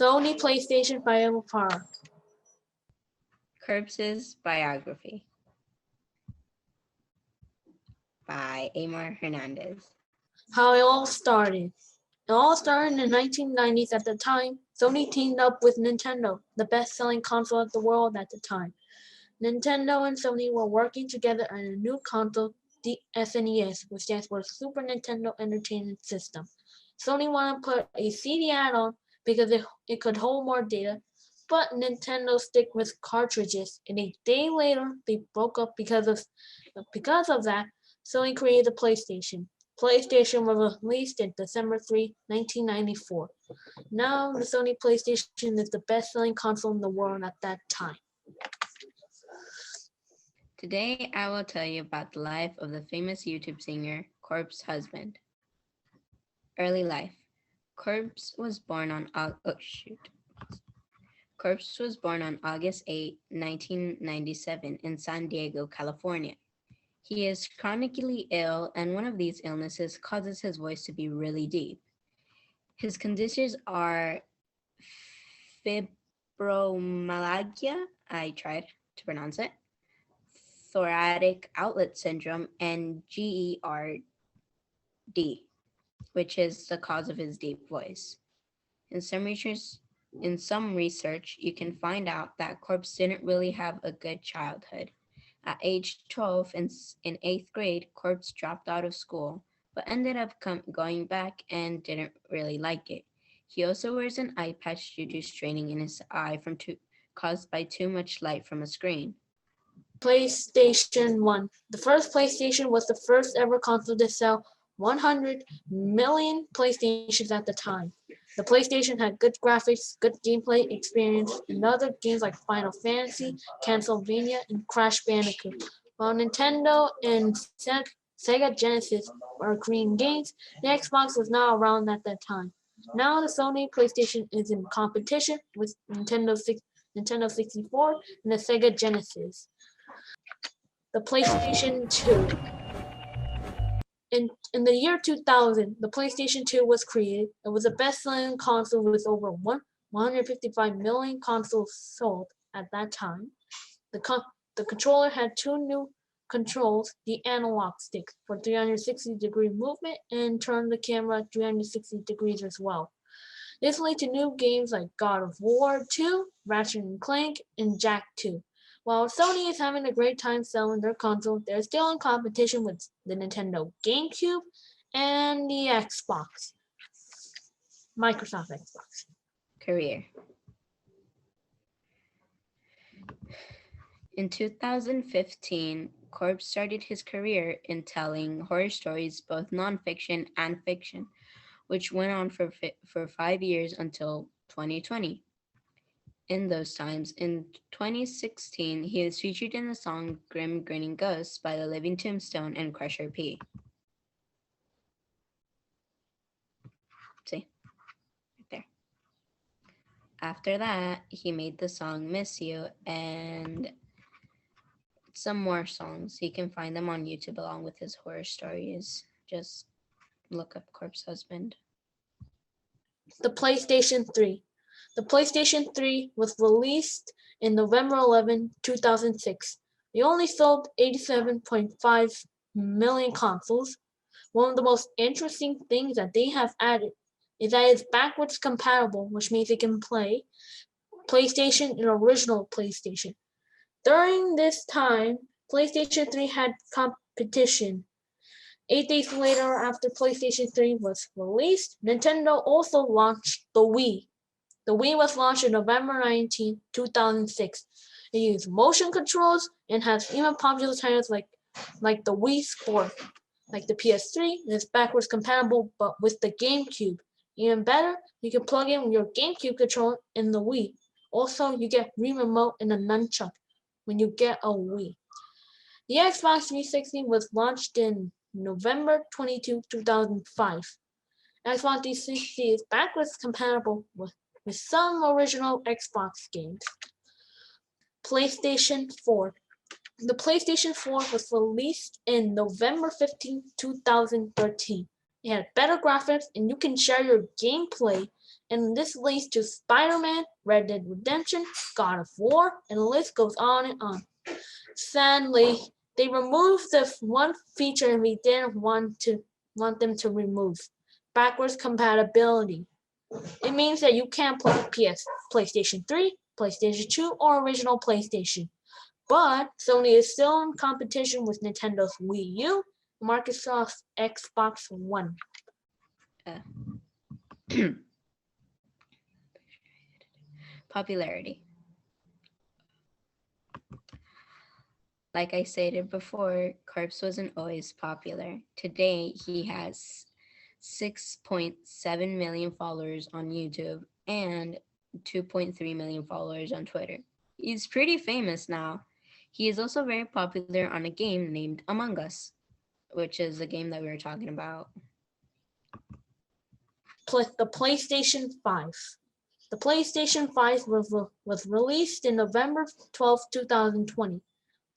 Sony PlayStation Biography. Curbs' Biography by Amar Hernandez. How it all started. It all started in the 1990s. At the time, Sony teamed up with Nintendo, the best-selling console of the world at the time. Nintendo and Sony were working together on a new console, the SNES, which stands for Super Nintendo Entertainment System. Sony wanted to put a CD add-on because it could hold more data, but Nintendo stick with cartridges, and a day later they broke up because of that. Sony created the PlayStation. PlayStation was released in December 3, 1994. Now the Sony PlayStation is the best-selling console in the world at that time. Today, I will tell you about the life of the famous YouTube singer, Corp's husband. Early life. Corpse was born on August 8, 1997 in San Diego, California. He is chronically ill, and one of these illnesses causes his voice to be really deep. His conditions are fibromyalgia, I tried to pronounce it, thoracic outlet syndrome, and GERD, which is the cause of his deep voice. In some research, you can find out that Corpse didn't really have a good childhood. At age 12, in 8th grade, Corpse dropped out of school, but ended up going back and didn't really like it. He also wears an eye patch due to straining in his eye caused by too much light from a screen. PlayStation 1. The first PlayStation was the first ever console to sell 100 million PlayStations at the time. The PlayStation had good graphics, good gameplay experience, and other games like Final Fantasy, Castlevania, and Crash Bandicoot. While Nintendo and Sega Genesis were creating games, the Xbox was not around at that time. Now the Sony PlayStation is in competition with Nintendo 64 and the Sega Genesis. The PlayStation 2. In the year 2000, the PlayStation 2 was created. It was the best-selling console with over 155 million consoles sold at that time. The controller had two new controls, the analog stick for 360-degree movement and turned the camera 360 degrees as well. This led to new games like God of War 2, Ratchet & Clank, and Jak 2. While Sony is having a great time selling their console, they're still in competition with the Nintendo GameCube and the Microsoft Xbox. Career. In 2015, Corpse started his career in telling horror stories, both nonfiction and fiction, which went on for 5 years until 2020. In those times, in 2016, he was featured in the song Grim Grinning Ghosts by The Living Tombstone and Crusher P. See? Right there. After that, he made the song Miss You and some more songs. You can find them on YouTube along with his horror stories. Just look up Corpse Husband. The PlayStation 3. The PlayStation 3 was released in November 11, 2006. It only sold 87.5 million consoles. One of the most interesting things that they have added is that it's backwards compatible, which means it can play PlayStation and original PlayStation. During this time, PlayStation 3 had competition. 8 days later, after PlayStation 3 was released, Nintendo also launched the Wii. The Wii was launched on November 19, 2006. It used motion controls and has even popular titles like the Wii Sport. Like the PS3, it's backwards compatible but with the GameCube. Even better, you can plug in your GameCube controller in the Wii. Also, you get Wii Remote and a nunchuck when you get a Wii. The Xbox 360 was launched in November 22, 2005. Xbox 360 is backwards compatible with some original Xbox games. PlayStation 4. The PlayStation 4 was released in November 15, 2013. It had better graphics and you can share your gameplay And this leads to Spider-Man, Red Dead Redemption, God of War, and the list goes on and on. Sadly, they removed the one feature we didn't want them to remove: backwards compatibility. It means that you can't play PlayStation 3, PlayStation 2, or original PlayStation. But Sony is still in competition with Nintendo's Wii U, Microsoft's Xbox One. Uh, Popularity. Like I stated before, Corpse wasn't always popular. Today, he has 6.7 million followers on YouTube and 2.3 million followers on Twitter. He's pretty famous now. He is also very popular on a game named Among Us, which is a game that we were talking about. The PlayStation 5. The PlayStation 5 was released in November 12, 2020.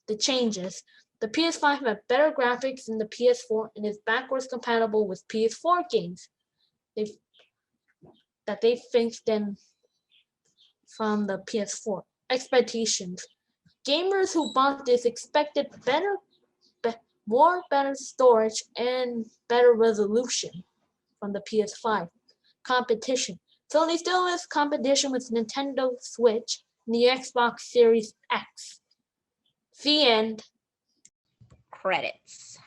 The changes. The PS5 had better graphics than the PS4 and is backwards compatible with PS4 games that they fixed in from the PS4. Expectations. Gamers who bought this expected better storage and better resolution from the PS5. Competition. Sony still has competition with Nintendo Switch and the Xbox Series X. The end. Credits.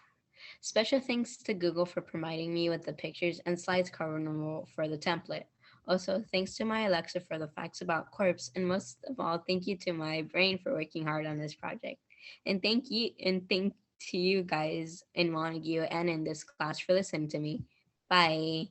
Special thanks to Google for providing me with the pictures and slides covering for the template. Also, thanks to my Alexa for the facts about Corpse, and most of all, thank you to my brain for working hard on this project. And thank to you guys in Montague and in this class for listening to me. Bye.